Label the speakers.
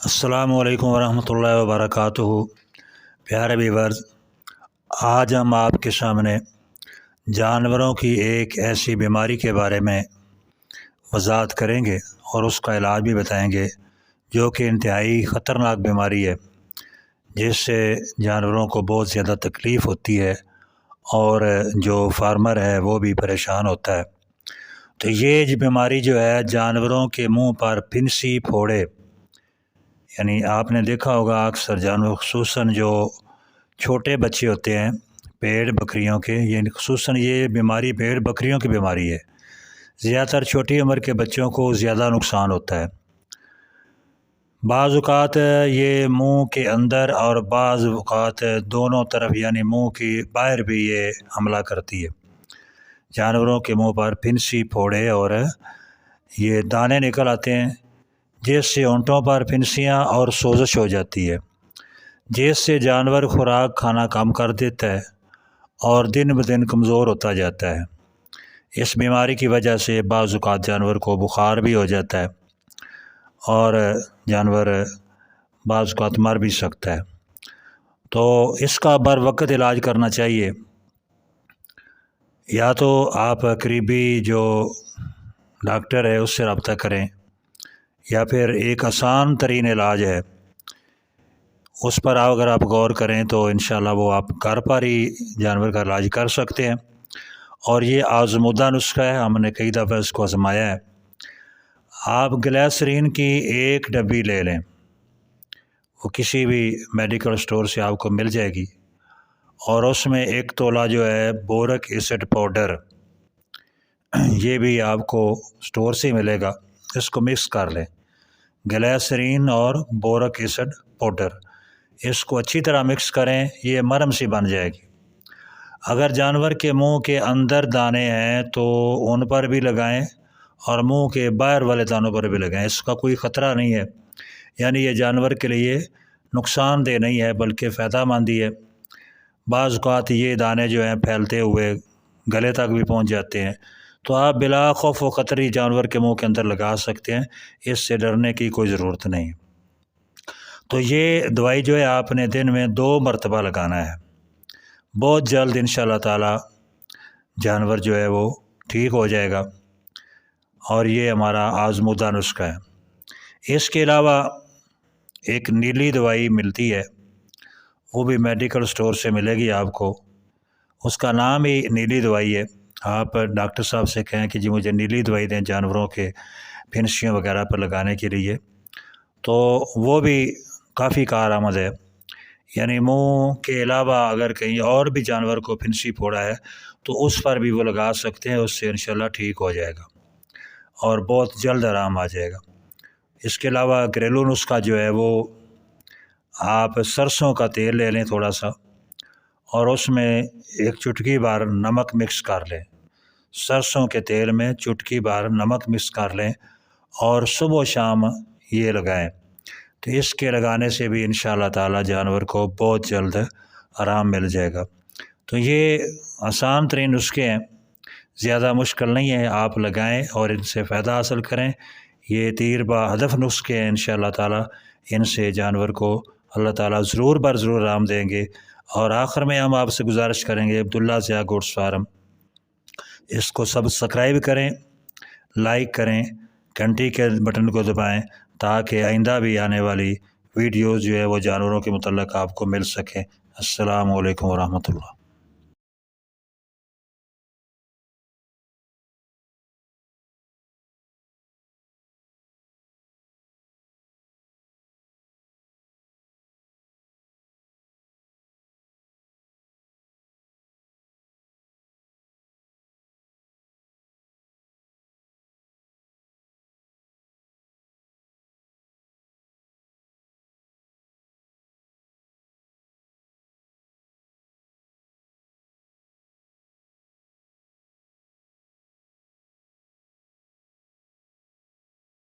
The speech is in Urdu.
Speaker 1: السلام علیکم ورحمۃ اللہ وبرکاتہ۔ پیارے ویورز، آج ہم آپ کے سامنے جانوروں کی ایک ایسی بیماری کے بارے میں وضاحت کریں گے اور اس کا علاج بھی بتائیں گے، جو کہ انتہائی خطرناک بیماری ہے، جس سے جانوروں کو بہت زیادہ تکلیف ہوتی ہے اور جو فارمر ہے وہ بھی پریشان ہوتا ہے۔ تو یہ بیماری جو ہے جانوروں کے منہ پر پھنسی پھوڑے، یعنی آپ نے دیکھا ہوگا اکثر جانور، خصوصاً جو چھوٹے بچے ہوتے ہیں بھیڑ بکریوں کے، یعنی خصوصاً یہ بیماری بھیڑ بکریوں کی بیماری ہے۔ زیادہ تر چھوٹی عمر کے بچوں کو زیادہ نقصان ہوتا ہے۔ بعض اوقات یہ منہ کے اندر اور بعض اوقات دونوں طرف، یعنی منہ کی باہر بھی یہ حملہ کرتی ہے۔ جانوروں کے منہ پر پھنسی پھوڑے اور یہ دانے نکل آتے ہیں، جس سے اونٹوں پر پھنسیاں اور سوزش ہو جاتی ہے، جس سے جانور خوراک کھانا کم کر دیتا ہے اور دن بدن کمزور ہوتا جاتا ہے۔ اس بیماری کی وجہ سے بعض اوقات جانور کو بخار بھی ہو جاتا ہے اور جانور بعض اوقات مر بھی سکتا ہے۔ تو اس کا بر وقت علاج کرنا چاہیے۔ یا تو آپ قریبی جو ڈاکٹر ہے اس سے رابطہ کریں، یا پھر ایک آسان ترین علاج ہے، اس پر اگر آپ غور کریں تو انشاءاللہ وہ آپ گھر پر ہی جانور کا علاج کر سکتے ہیں۔ اور یہ آزمودہ نسخہ ہے، ہم نے کئی دفعہ اس کو آزمایا ہے۔ آپ گلیسرین کی ایک ڈبی لے لیں، وہ کسی بھی میڈیکل سٹور سے آپ کو مل جائے گی، اور اس میں 1 تولہ جو ہے بورک ایسڈ پاؤڈر، یہ بھی آپ کو سٹور سے ملے گا، اس کو مکس کر لیں، گلیسرین اور بورک ایسڈ پاؤڈر، اس کو اچھی طرح مکس کریں، یہ مرہم سی بن جائے گی۔ اگر جانور کے منہ کے اندر دانے ہیں تو ان پر بھی لگائیں اور منہ کے باہر والے دانوں پر بھی لگائیں، اس کا کوئی خطرہ نہیں ہے، یعنی یہ جانور کے لیے نقصان دہ نہیں ہے بلکہ فائدہ مند ہی ہے۔ بعض اوقات یہ دانے جو ہیں پھیلتے ہوئے گلے تک بھی پہنچ جاتے ہیں، تو آپ بلا خوف و خطری جانور کے منہ کے اندر لگا سکتے ہیں، اس سے ڈرنے کی کوئی ضرورت نہیں۔ تو یہ دوائی جو ہے آپ نے دن میں 2 مرتبہ لگانا ہے۔ بہت جلد انشاءاللہ تعالی جانور جو ہے وہ ٹھیک ہو جائے گا، اور یہ ہمارا آزمودہ نسخہ ہے۔ اس کے علاوہ ایک نیلی دوائی ملتی ہے، وہ بھی میڈیکل سٹور سے ملے گی آپ کو، اس کا نام ہی نیلی دوائی ہے۔ آپ ڈاکٹر صاحب سے کہیں کہ جی مجھے نیلی دوائی دیں جانوروں کے پھنسیوں وغیرہ پر لگانے کے لیے، تو وہ بھی کافی کارآمد ہے۔ یعنی منہ کے علاوہ اگر کہیں اور بھی جانور کو پھنسی پھوڑا ہے تو اس پر بھی وہ لگا سکتے ہیں، اس سے انشاءاللہ ٹھیک ہو جائے گا اور بہت جلد آرام آ جائے گا۔ اس کے علاوہ گھریلو نسخہ جو ہے وہ آپ سرسوں کا تیل لے لیں تھوڑا سا، اور اس میں 1 چٹکی بھر نمک مکس کر لیں، سرسوں کے تیل میں چٹکی بھر نمک مکس کر لیں اور صبح و شام یہ لگائیں، تو اس کے لگانے سے بھی انشاءاللہ تعالی جانور کو بہت جلد آرام مل جائے گا۔ تو یہ آسان ترین نسخے ہیں، زیادہ مشکل نہیں ہے، آپ لگائیں اور ان سے فائدہ حاصل کریں۔ یہ تیر با ہدف نسخے ہیں، انشاءاللہ تعالی ان سے جانور کو اللہ تعالی ضرور بر ضرور آرام دیں گے۔ اور آخر میں ہم آپ سے گزارش کریں گے، عبداللہ ضیاء گوٹس فارم، اس کو سبسکرائب کریں، لائک کریں، گھنٹی کے بٹن کو دبائیں، تاکہ آئندہ بھی آنے والی ویڈیوز جو ہے وہ جانوروں کے متعلق آپ کو مل سکیں۔ السلام علیکم ورحمۃ اللہ۔